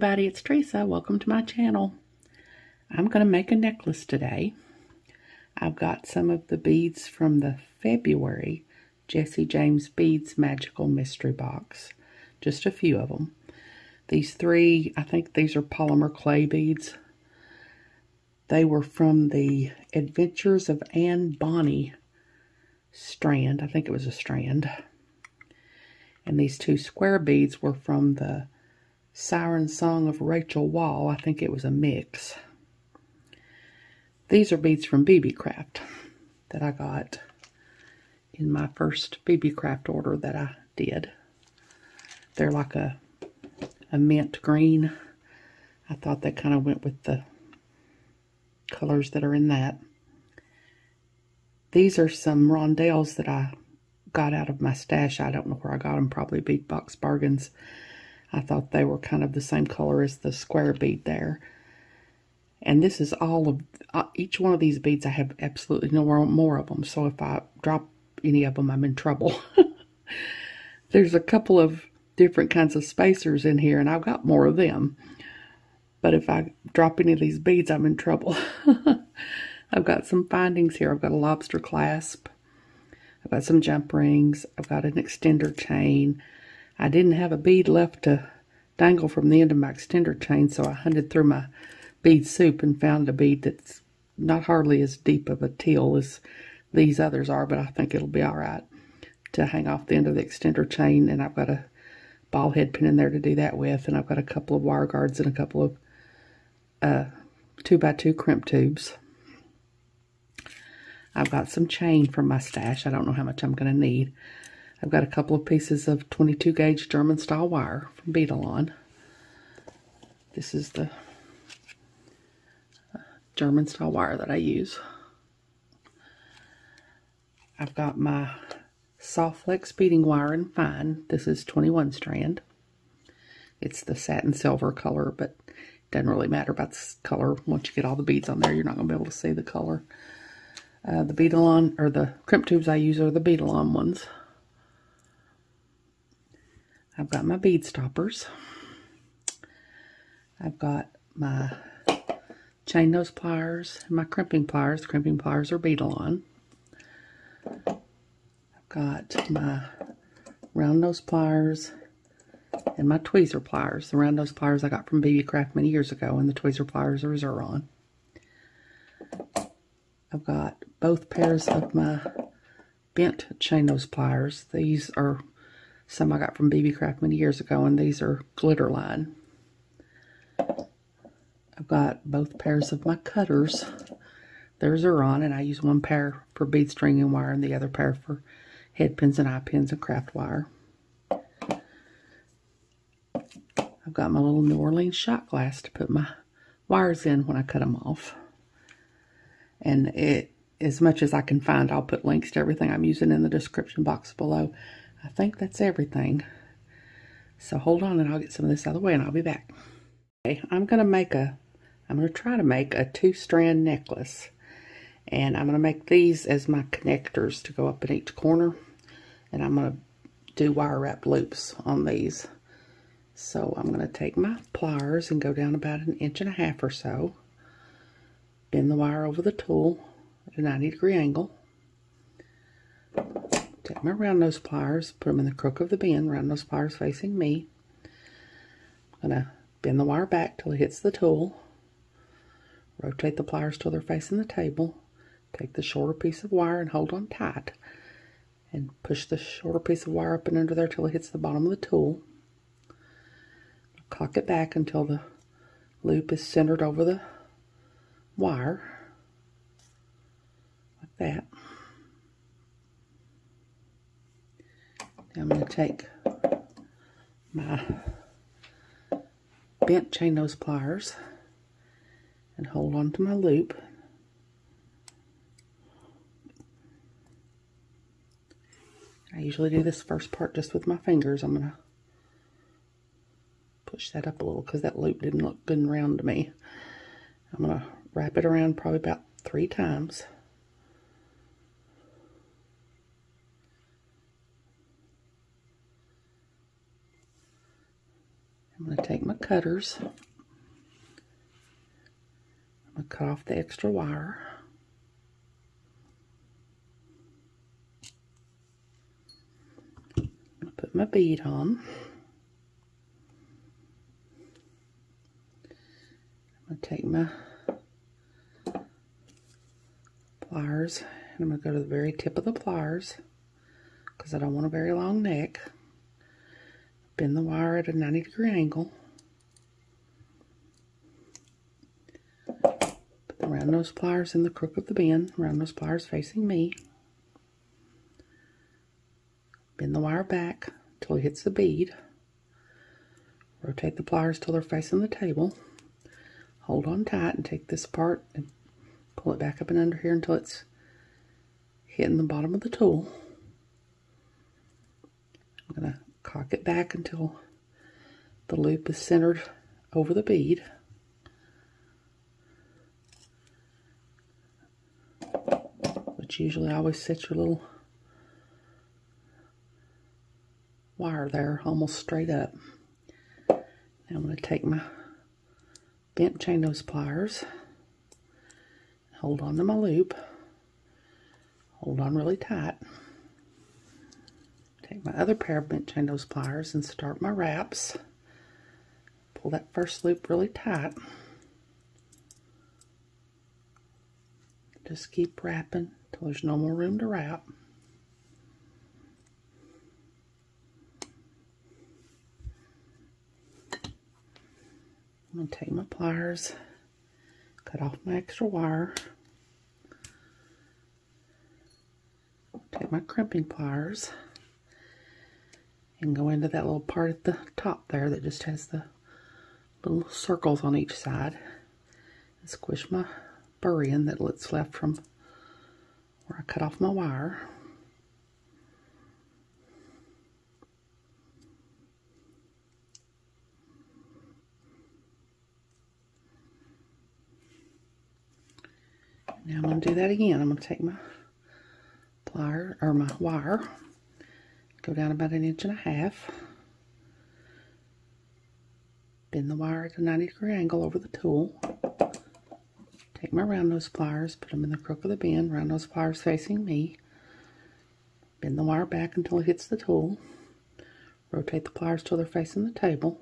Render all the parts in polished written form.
everybody, it's Teresa. Welcome to my channel. I'm going to make a necklace today. I've got some of the beads from the February Jessie James Beads Magical Mystery Box. Just a few of them. These three, I think these are polymer clay beads. They were from the Adventures of Anne Bonny strand. I think it was a strand. And these two square beads were from the Siren Song of Rachel Wall. I think it was a mix. These are beads from BB-Craft that I got in my first BB-Craft order that I did. They're like a mint green. I thought they kind of went with the colors that are in that. These are some rondelles that I got out of my stash. I don't know where I got them, probably Big Box Bargains. I thought they were kind of the same color as the square bead there. And this is all of, each one of these beads I have absolutely no more of them. So if I drop any of them, I'm in trouble. There's a couple of different kinds of spacers in here, and I've got more of them. But if I drop any of these beads, I'm in trouble. I've got some findings here. I've got a lobster clasp. I've got some jump rings. I've got an extender chain. I didn't have a bead left to dangle from the end of my extender chain, so I hunted through my bead soup and found a bead that's not hardly as deep of a teal as these others are, but I think it'll be all right to hang off the end of the extender chain. And I've got a ball head pin in there to do that with, and I've got a couple of wire guards and a couple of 2x2 crimp tubes. I've got some chain from my stash. I don't know how much I'm going to need. I've got a couple of pieces of 22 gauge German style wire from Beadalon. This is the German style wire that I use. I've got my Soft Flex beading wire in fine. This is 21 strand. It's the satin silver color, but it doesn't really matter about the color. Once you get all the beads on there, you're not going to be able to see the color. The Beadalon, or the crimp tubes I use are the Beadalon ones. I've got my bead stoppers. I've got my chain nose pliers and my crimping pliers. The crimping pliers are Beadalon. I've got my round nose pliers and my tweezer pliers. The round nose pliers I got from BB-Craft many years ago, and the tweezer pliers are Xuron. I've got both pairs of my bent chain nose pliers. These are some I got from BB-Craft many years ago, and these are Glitterline. I've got both pairs of my cutters. They're Xuron, and I use one pair for bead string and wire and the other pair for head pins and eye pins and craft wire. I've got my little New Orleans shot glass to put my wires in when I cut them off. And as much as I can find, I'll put links to everything I'm using in the description box below. I think that's everything. So hold on and I'll get some of this out of the way and I'll be back. Okay, I'm going to try to make a 2-strand necklace. And I'm going to make these as my connectors to go up in each corner. And I'm going to do wire wrap loops on these. So I'm going to take my pliers and go down about 1.5 inches or so. Bend the wire over the tool at a 90-degree angle. Take my round nose pliers, put them in the crook of the bend, round nose pliers facing me. I'm going to bend the wire back till it hits the tool. Rotate the pliers till they're facing the table. Take the shorter piece of wire and hold on tight. And push the shorter piece of wire up and under there till it hits the bottom of the tool. Cock it back until the loop is centered over the wire. Like that. Now I'm going to take my bent chain nose pliers and hold on to my loop. I usually do this first part just with my fingers. I'm going to push that up a little because that loop didn't look good and round to me. I'm going to wrap it around probably about 3 times. I'm going to take my cutters. I'm going to cut off the extra wire. Put my bead on. I'm going to take my pliers and I'm going to go to the very tip of the pliers because I don't want a very long neck. Bend the wire at a 90-degree angle. Put the round nose pliers in the crook of the bend, round nose pliers facing me. Bend the wire back until it hits the bead. Rotate the pliers till they're facing the table. Hold on tight and take this part and pull it back up and under here until it's hitting the bottom of the tool. I'm going to cock it back until the loop is centered over the bead. Which usually always sets your little wire there almost straight up. Now I'm going to take my bent chain nose pliers, hold on to my loop, hold on really tight. Take my other pair of bent chain nose pliers and start my wraps. Pull that first loop really tight. Just keep wrapping until there's no more room to wrap. I'm going to take my pliers, cut off my extra wire, take my crimping pliers, and go into that little part at the top there that just has the little circles on each side, and squish my burr in that's left from where I cut off my wire. Now I'm going to do that again. I'm going to take my plier or my wire, go down about 1.5 inches, bend the wire at a 90-degree angle over the tool, take my round nose pliers, put them in the crook of the bend, round nose pliers facing me, bend the wire back until it hits the tool, rotate the pliers till they're facing the table,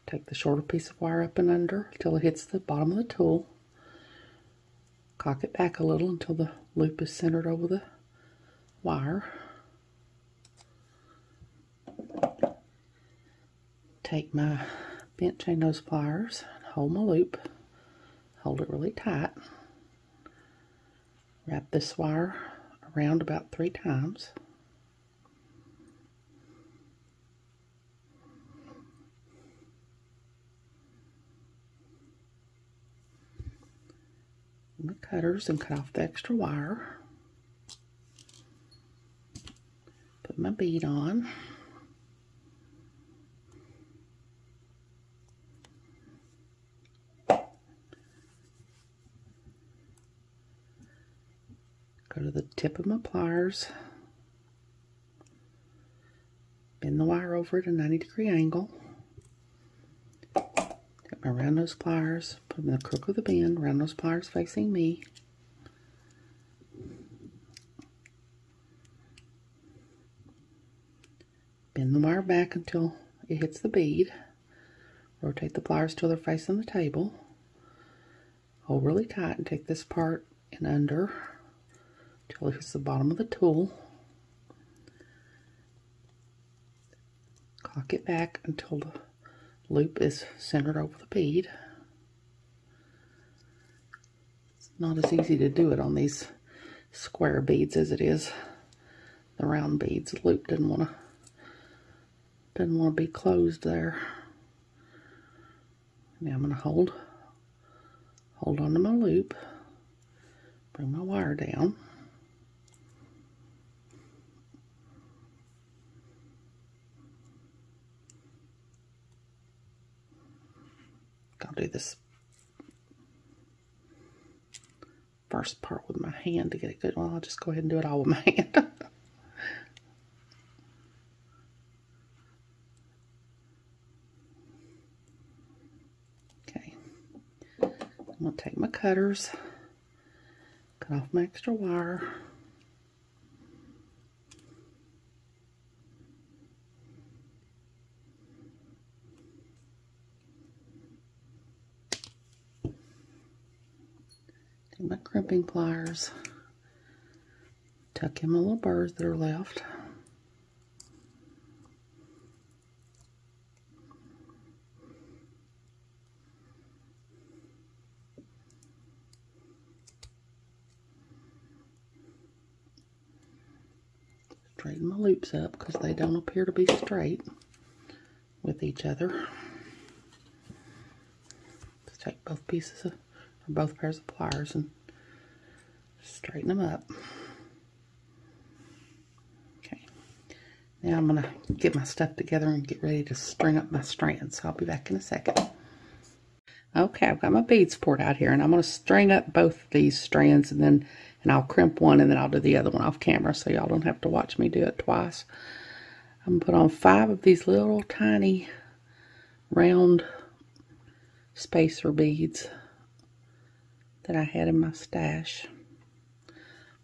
take the shorter piece of wire up and under till it hits the bottom of the tool, cock it back a little until the loop is centered over the wire. Take my bent chain nose pliers, hold my loop, hold it really tight. Wrap this wire around about 3 times. My cutters and cut off the extra wire. Put my bead on. Go to the tip of my pliers. Bend the wire over at a 90-degree angle. Take my round nose pliers, put them in the crook of the bend, round nose pliers facing me. Bend the wire back until it hits the bead. Rotate the pliers till they're facing the table. Hold really tight and take this part and under till it hits the bottom of the tool. Cock it back until the loop is centered over the bead. It's not as easy to do it on these square beads as it is the round beads. The loop didn't want to be closed there. Now I'm going to hold on to my loop, bring my wire down. I'll do this first part with my hand to get it good. Well, I'll just go ahead and do it all with my hand. my cutters, cut off my extra wire. Take my crimping pliers, tuck in my little burrs that are left. Straighten my loops up because they don't appear to be straight with each other. Just take both pieces of, or both pairs of pliers and straighten them up. Okay, now I'm going to get my stuff together and get ready to string up my strands. So I'll be back in a second. Okay, I've got my beads poured out here, and I'm going to string up both of these strands, and I'll crimp one, and then I'll do the other one off camera, so y'all don't have to watch me do it twice. I'm going to put on 5 of these little tiny round spacer beads that I had in my stash.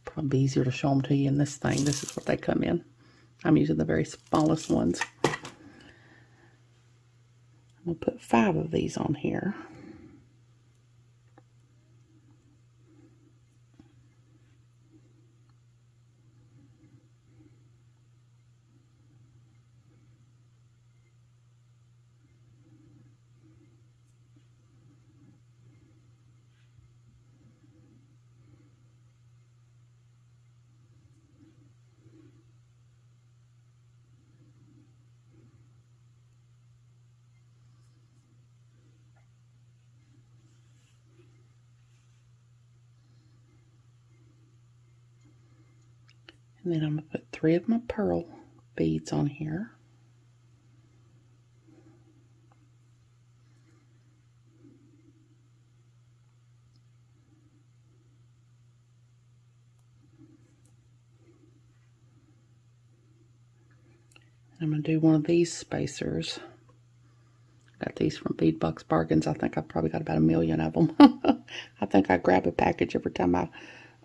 Probably easier to show them to you in this thing. This is what they come in. I'm using the very smallest ones. I'm going to put 5 of these on here. And then I'm going to put 3 of my pearl beads on here. I'm going to do one of these spacers. Got these from Bead Box Bargains. I think I probably got about 1 million of them. I think I grab a package every time I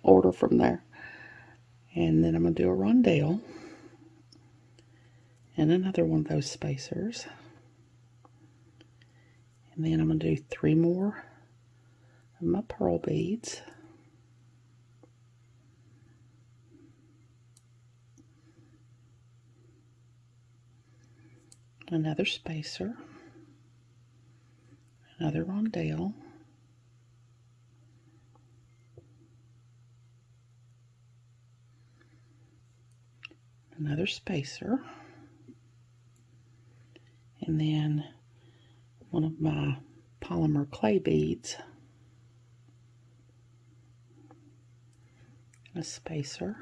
order from there. And then I'm going to do a rondelle. And another one of those spacers. And then I'm going to do 3 more of my pearl beads. Another spacer. Another rondelle. Another spacer. And then one of my polymer clay beads. A spacer.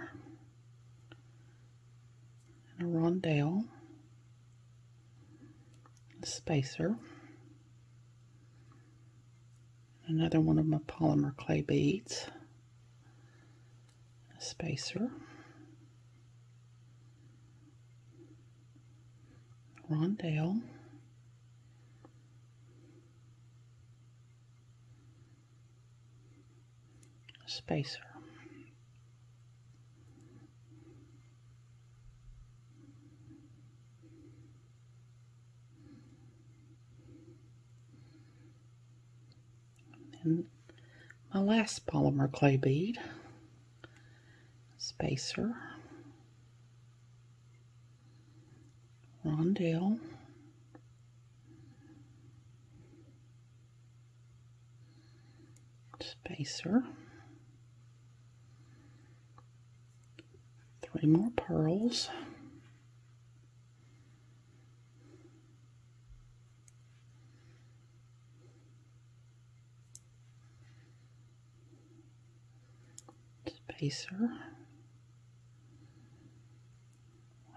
And a rondelle. A spacer. Another one of my polymer clay beads. A spacer. Rondelle. A spacer. And my last polymer clay bead. Spacer. Rondelle. Spacer. 3 more pearls. Spacer.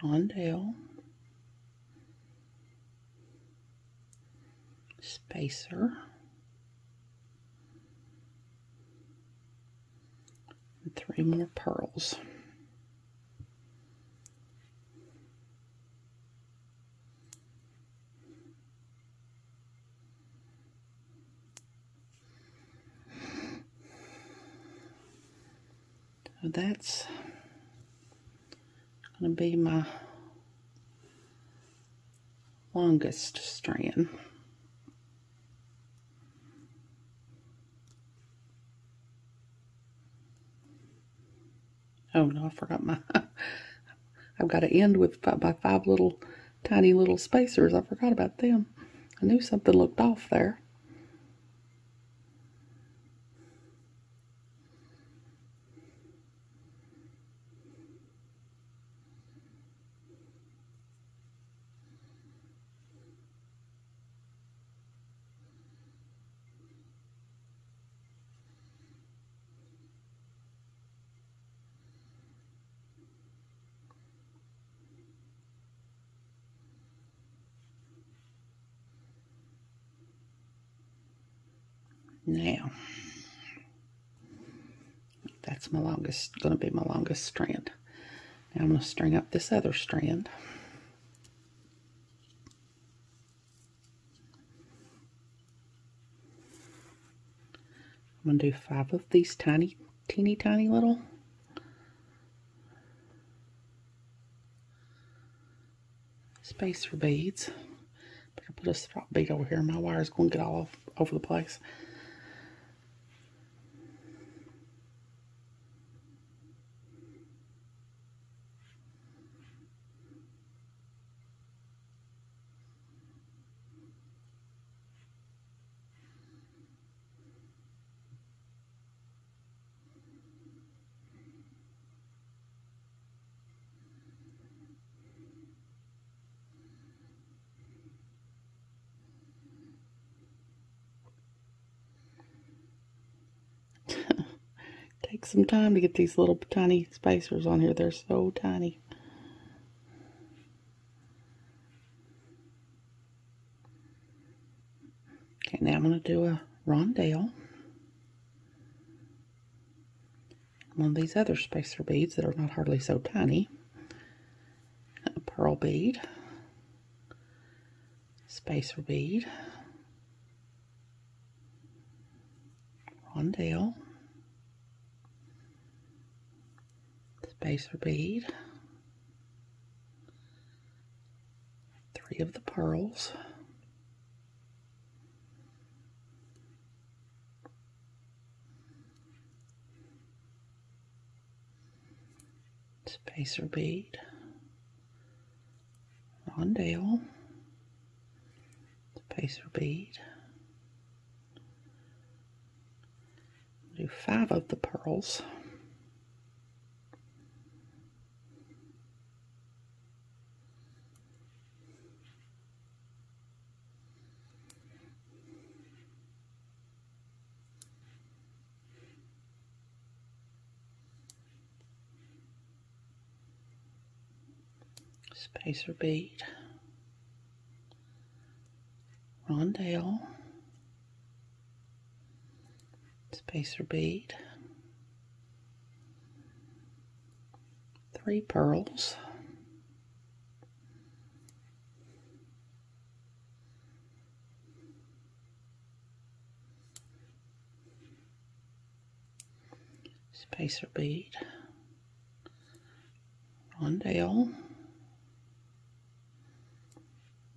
Rondelle. Spacer. And 3 more pearls. So that's going to be my longest strand. Oh no, I forgot my, I've got to end with my 5 little, tiny little spacers. I forgot about them. I knew something looked off there. Now, that's my longest, going to be my longest strand. Now I'm going to string up this other strand. I'm going to do 5 of these tiny, teeny tiny little spacer beads. Better put a stop bead over here. My wire's going to get all over the place. Takes some time to get these little tiny spacers on here. They're so tiny. Okay, now I'm going to do a rondelle. One of these other spacer beads that are not hardly so tiny. A pearl bead. Spacer bead. Rondelle. Spacer bead. 3 of the pearls. Spacer bead. Rondelle. Spacer bead. Do 5 of the pearls. Spacer bead, rondelle, spacer bead, 3 pearls, spacer bead, rondelle,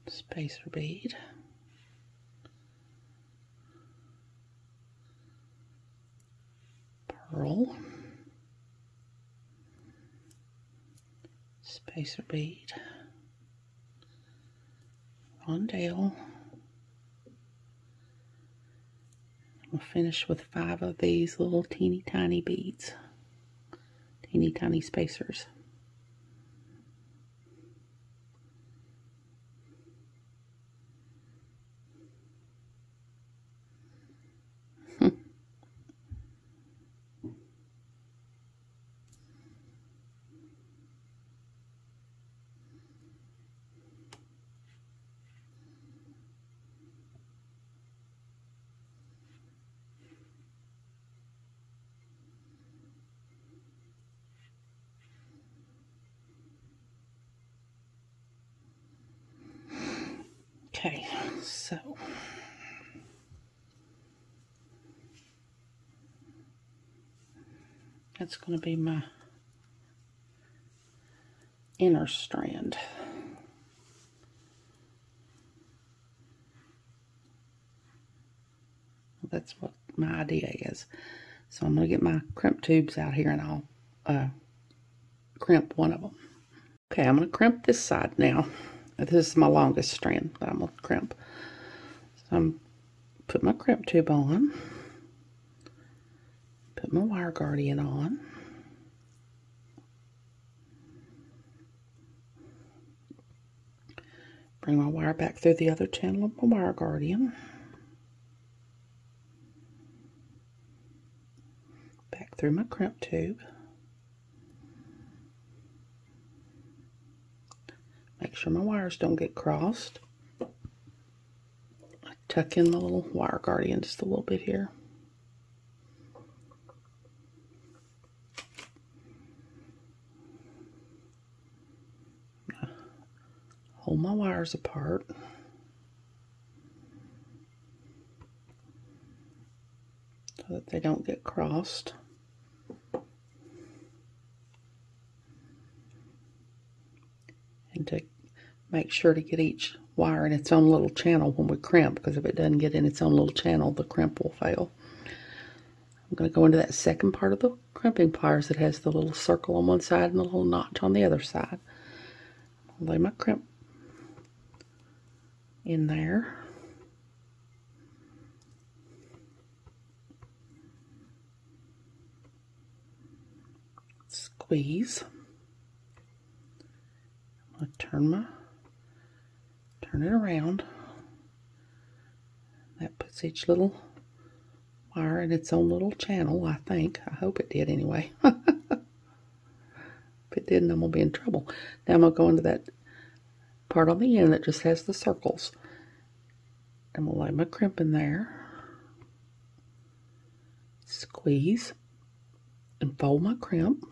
spacer bead, pearl, spacer bead, rondelle. We'll finish with 5 of these little teeny tiny beads, teeny tiny spacers. Okay, so That's going to be my inner strand. That's what my idea is. So I'm going to get my crimp tubes out here and I'll crimp one of them. Okay, I'm going to crimp this side now. This is my longest strand that I'm going to crimp. So I'm put my crimp tube on, put my wire guardian on, bring my wire back through the other channel of my wire guardian, back through my crimp tube, make sure my wires don't get crossed. I tuck in the little wire guardian just a little bit here. Hold my wires apart. So that they don't get crossed. And to make sure to get each wire in its own little channel when we crimp, because if it doesn't get in its own little channel, the crimp will fail. I'm going to go into that second part of the crimping pliers that has the little circle on one side and the little notch on the other side. I'll lay my crimp in there. Squeeze. I'm going to turn it around. That puts each little wire in its own little channel, I think. I hope it did anyway. If it didn't, I'm going to be in trouble. Now I'm going to go into that part on the end that just has the circles. I'm going to lay my crimp in there. Squeeze. And fold my crimp.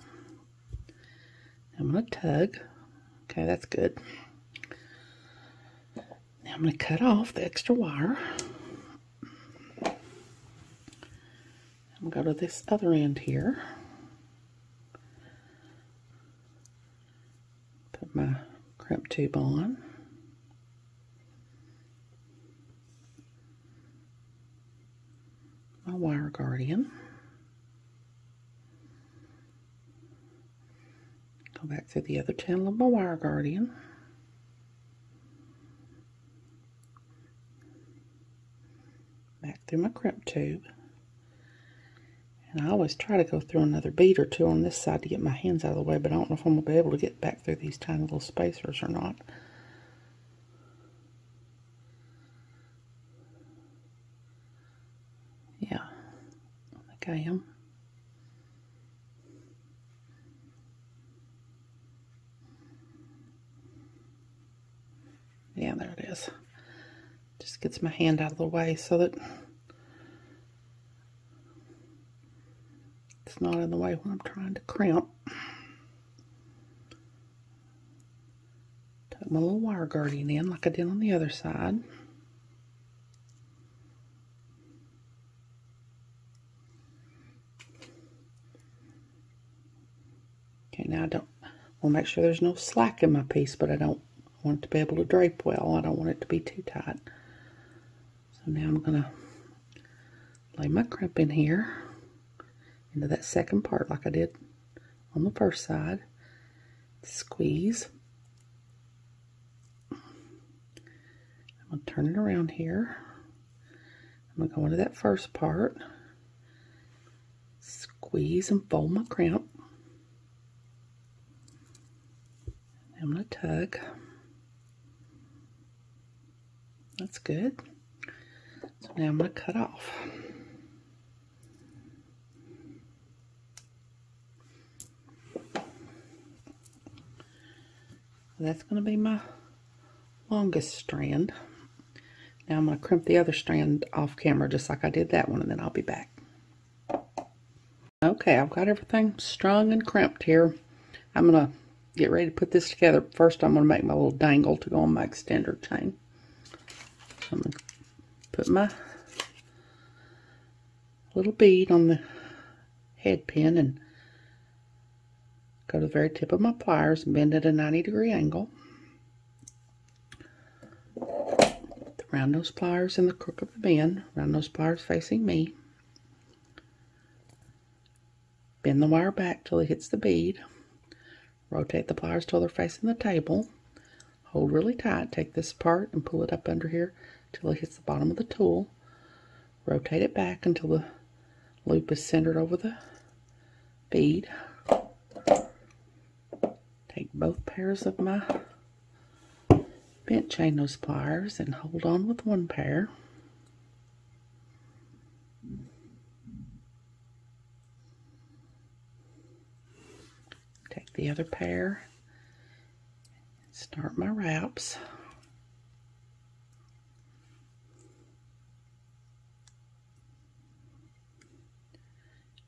I'm going to tug. Okay, that's good. Now I'm going to cut off the extra wire. I'm going to go to this other end here. Put my crimp tube on. My wire guardian. Go back through the other channel of my wire guardian. Back through my crimp tube. And I always try to go through another bead or two on this side to get my hands out of the way, but I don't know if I'm going to be able to get back through these tiny little spacers or not. Yeah, I think I am. Yeah, there it is. Just gets my hand out of the way so that it's not in the way when I'm trying to crimp. Tuck my little wire guardian in like I did on the other side. Okay, now I want to make sure there's no slack in my piece, but I don't want it to be able to drape well. I don't want it to be too tight. So now I'm going to lay my crimp in here into that second part like I did on the first side. Squeeze. I'm going to turn it around here. I'm going to go into that first part. Squeeze and fold my crimp. I'm going to tug. That's good. So now I'm going to cut off. That's going to be my longest strand. Now I'm going to crimp the other strand off camera just like I did that one, and then I'll be back. Okay, I've got everything strung and crimped here. I'm going to get ready to put this together. First I'm going to make my little dangle to go on my extender chain. So I'm going to put my little bead on the head pin and Go to the very tip of my pliers and bend at a 90-degree angle. Round those pliers in the crook of the bend. Round those pliers facing me. Bend the wire back till it hits the bead. Rotate the pliers till they're facing the table. Hold really tight. Take this apart and pull it up under here till it hits the bottom of the tool. Rotate it back until the loop is centered over the bead. Take both pairs of my bent chain nose pliers and hold on with one pair. Take the other pair and start my wraps.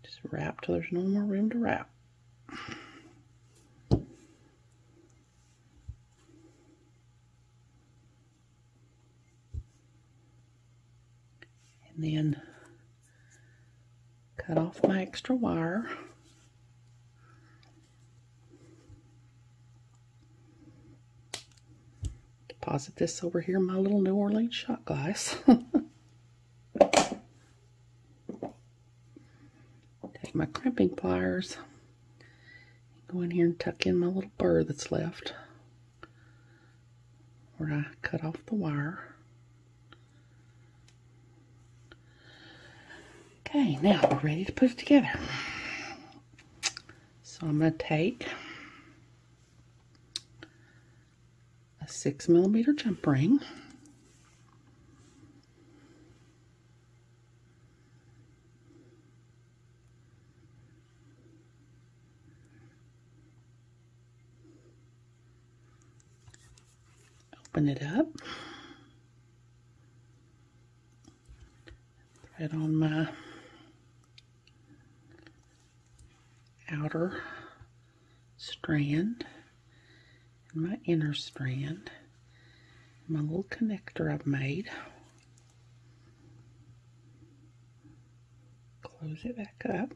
Just wrap till there's no more room to wrap. And then cut off my extra wire. Deposit this over here in my little New Orleans shot glass. Take my crimping pliers, go in here and tuck in my little burr that's left where I cut off the wire. Okay, now we're ready to put it together. So I'm going to take a 6mm jump ring. Open it up. Thread on my outer strand and my inner strand, my little connector I've made. Close it back up.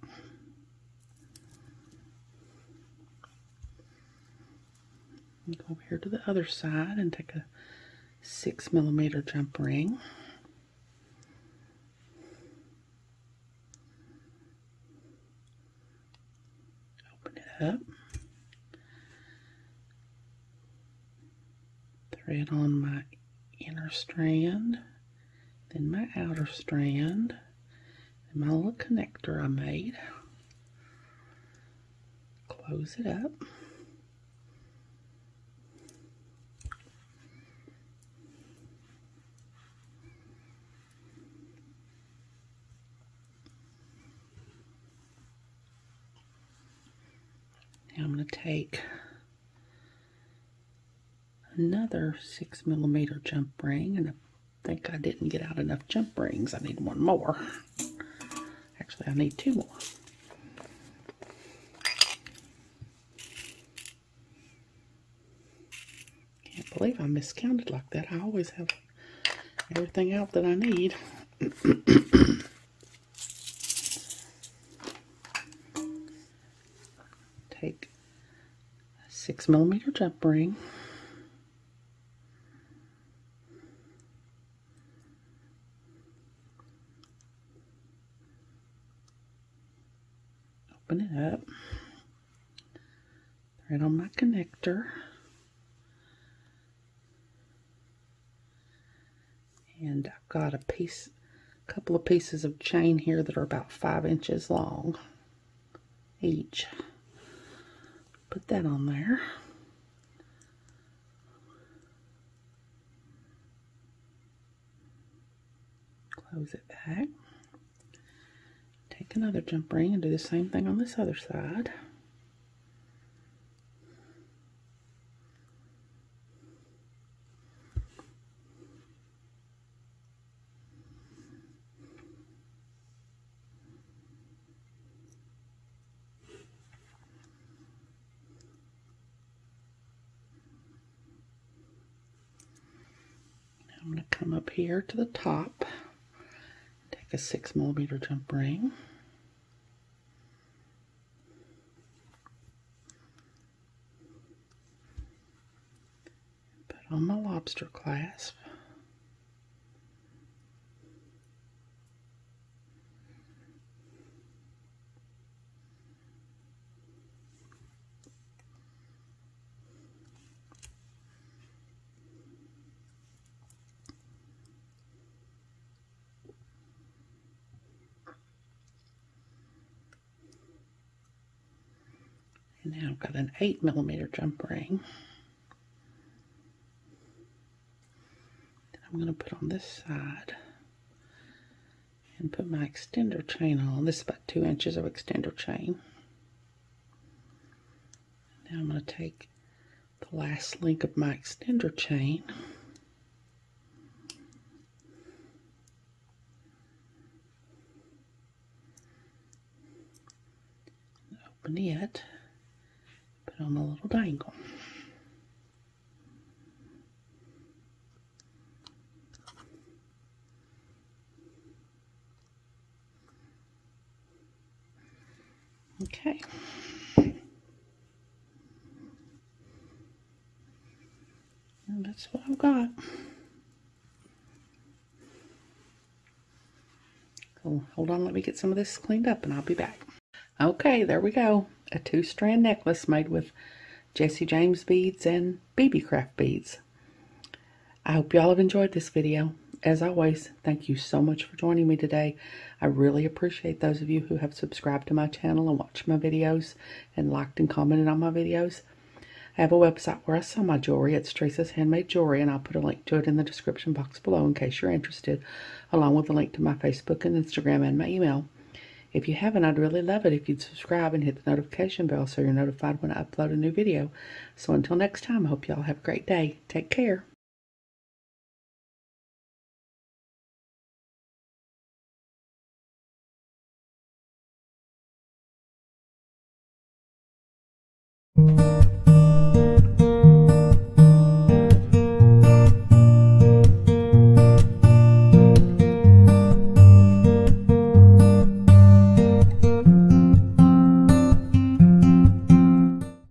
And go over here to the other side and take a 6mm jump ring. Up, thread on my inner strand, then my outer strand, and my little connector I made. Close it up. Now I'm going to take another 6mm jump ring, and I think I didn't get out enough jump rings. I need one more. Actually, I need two more. Can't believe I miscounted like that. I always have everything out that I need. Take a 6mm jump ring. Open it up. Thread on my connector. And I've got a couple of pieces of chain here that are about 5 inches long each. Put that on there. Close it back. Take another jump ring and do the same thing on this other side. I'm going to come up here to the top, take a 6mm jump ring, on my lobster clasp. And now I've got an 8mm jump ring. That I'm going to put on this side and put my extender chain on. This is about 2 inches of extender chain. Now I'm going to take the last link of my extender chain, open it, put on the little dangle. Okay. And that's what I've got. So hold on, let me get some of this cleaned up and I'll be back. Okay, there we go. A 2-strand necklace made with Jesse James beads and BB Craft beads. I hope y'all have enjoyed this video. As always, thank you so much for joining me today. I really appreciate those of you who have subscribed to my channel and watched my videos and liked and commented on my videos. I have a website where I sell my jewelry. It's Teresa's Handmade Jewelry, and I'll put a link to it in the description box below in case you're interested, along with a link to my Facebook and Instagram and my email. If you haven't, I'd really love it if you'd subscribe and hit the notification bell so you're notified when I upload a new video. So until next time, I hope y'all have a great day. Take care.